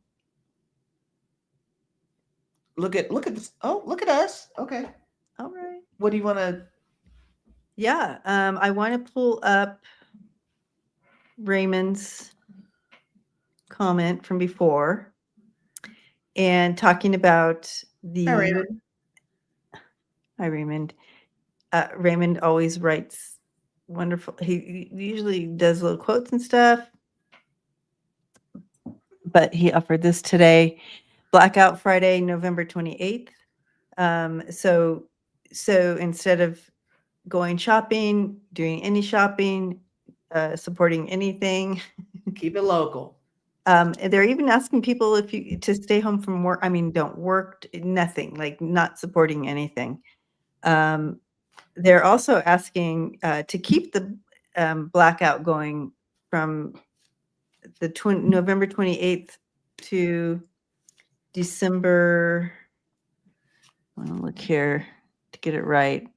Look at this. Oh, look at us. Okay. All right. What do you want to? Yeah. I want to pull up Raymond's comment from before and talking about the. Hi, Raymond. Hi, Raymond. Raymond always writes wonderful. He usually does little quotes and stuff, but he offered this today. Blackout Friday, November 28th. So instead of going shopping, doing any shopping, supporting anything, keep it local. They're even asking people to stay home from work. I mean, don't work, nothing, like not supporting anything. They're also asking to keep the blackout going from the November 28th to December. I want to look here to get it right.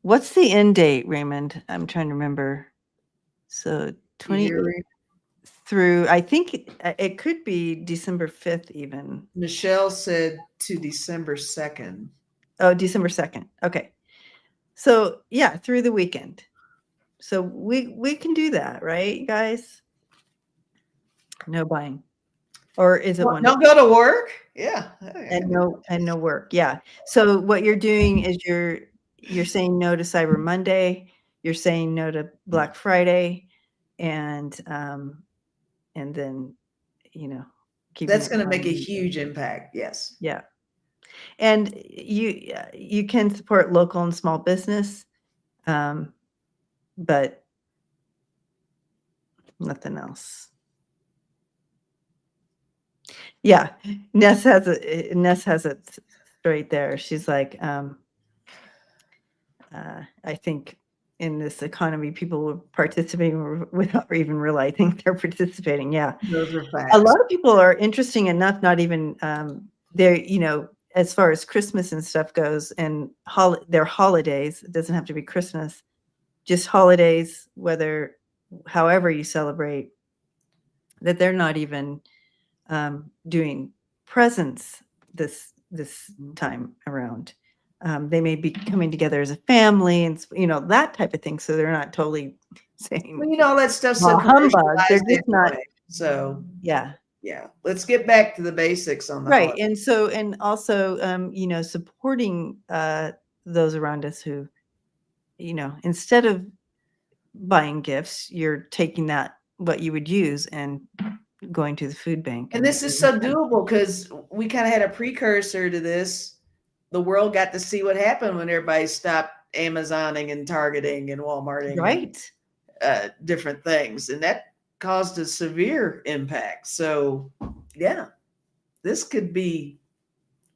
What's the end date, Raymond? I'm trying to remember. So 28 through, I think it could be December 5th even. Michelle said to December 2nd. Oh, December 2nd. Okay. So yeah, through the weekend. So we can do that, right, guys? No buying. Or is it one? Don't go to work? Yeah. And no work. Yeah. So what you're doing is you're saying no to Cyber Monday, you're saying no to Black Friday, and then that's going to make a huge impact. Yes. Yeah. And you can support local and small business, but nothing else. Yeah, Ness has it straight there. She's like, I think in this economy, people are participating without even realizing they're participating. Yeah, those are facts. A lot of people are interesting enough, not even they're as far as Christmas and stuff goes, and their holidays. It doesn't have to be Christmas, just holidays, however you celebrate. That they're not even doing presents this time around. They may be coming together as a family and that type of thing. So they're not totally saying all that stuff's humbug. They're just not So Yeah. yeah, let's get back to the basics on the Right. holiday. And so, and also, supporting those around us who, instead of buying gifts, you're taking what you would use and going to the food bank. And this is so doable because we kind of had a precursor to this. The world got to see what happened when everybody stopped Amazoning and Targeting and Walmarting, Right. and, different things, and that caused a severe impact. So, yeah, this could be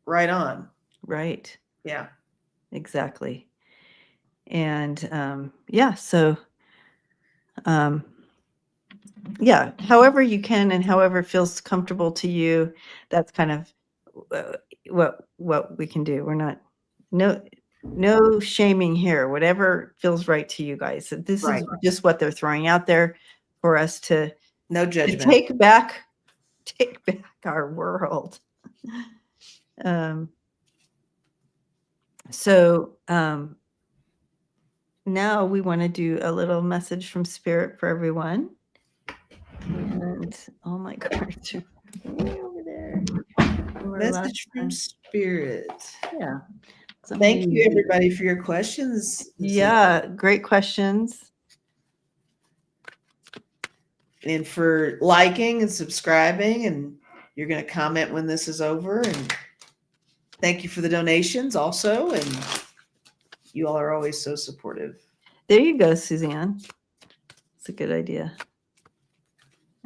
right on. Right. Yeah. Exactly. And so however you can and however feels comfortable to you, that's kind of what we can do. We're not no shaming here. Whatever feels right to you guys. So this Right. is just what they're throwing out there for us to No judgment. take back our world. Now we want to do a little message from Spirit for everyone. And oh my gosh, way over there. Message from Spirit. Yeah. Thank you, everybody, for your questions. Yeah, great questions. And for liking and subscribing, and you're going to comment when this is over. And thank you for the donations also. And you all are always so supportive. There you go, Suzanne. It's a good idea.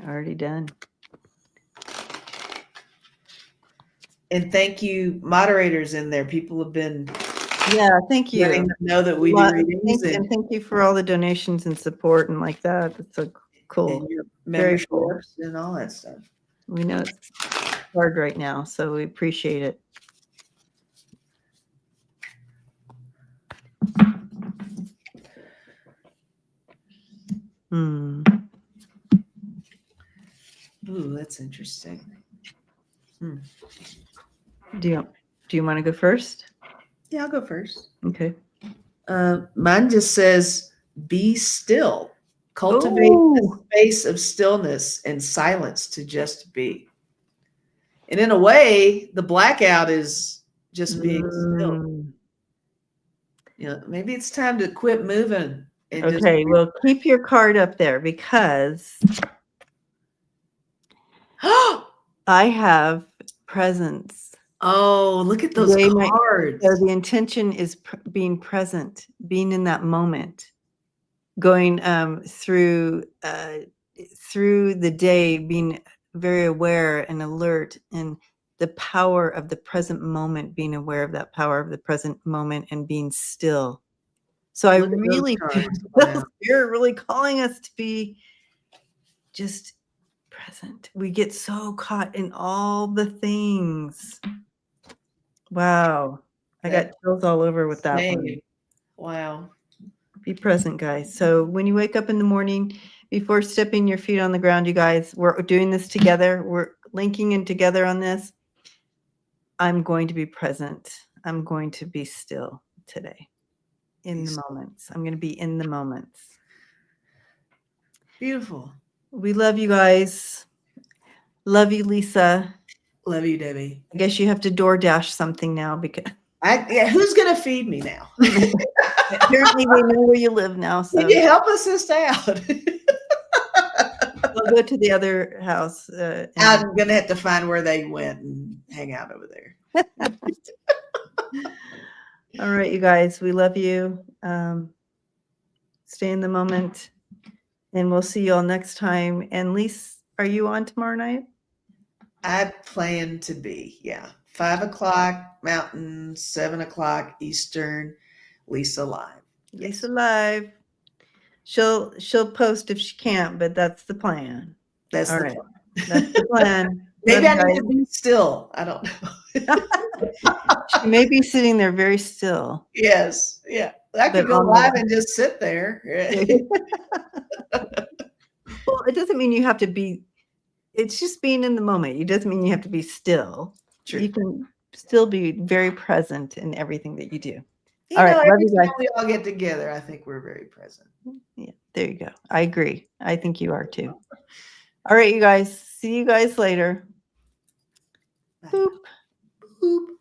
Already done. And thank you, moderators in there. People have been thank you. letting them know that we do readings. And thank you for all the donations and support and like that. It's so cool. And your Very memberships cool. and all that stuff. We know it's hard right now, so we appreciate it. Ooh, that's interesting. Do you want to go first? Yeah, I'll go first. Okay. Mine just says, be still. Cultivate a space of stillness and silence to just be. And in a way, the blackout is just being still. Maybe it's time to quit moving. Okay, well, keep your card up there because I have presents. Oh, look at those cards. So the intention is being present, being in that moment, going through the day, being very aware and alert, and the power of the present moment, being aware of that power of the present moment and being still. So I really feel Spirit really calling us to be just present. We get so caught in all the things. Wow. I got chills all over with that one. Wow. Be present, guys. So when you wake up in the morning, before stepping your feet on the ground, you guys, we're doing this together. We're linking in together on this. I'm going to be present. I'm going to be still today. In the moments. I'm going to be in the moments. Beautiful. We love you guys. Love you, Lisa. Love you, Debbie. I guess you have to DoorDash something now because who's gonna feed me now? Apparently they know where you live now. So can you help us this out? We'll go to the other house. I'm gonna have to find where they went and hang out over there. All right, you guys, we love you. Stay in the moment, and we'll see you all next time. And Lisa, are you on tomorrow night? I plan to be, 5:00 Mountain, 7:00 Eastern. Lisa live. Lisa live. She'll post if she can't, but that's the plan. That's all the right. plan. That's the plan. Maybe I need to be still. I don't know. She may be sitting there very still. Yes. Yeah. I could go live and just sit there. Well, it doesn't mean you have to be. It's just being in the moment. It doesn't mean you have to be still. True. You can still be very present in everything that you do. All right. Every time we all get together, I think we're very present. Yeah, there you go. I agree. I think you are too. All right, you guys. See you guys later. Bye. Boop. Boop.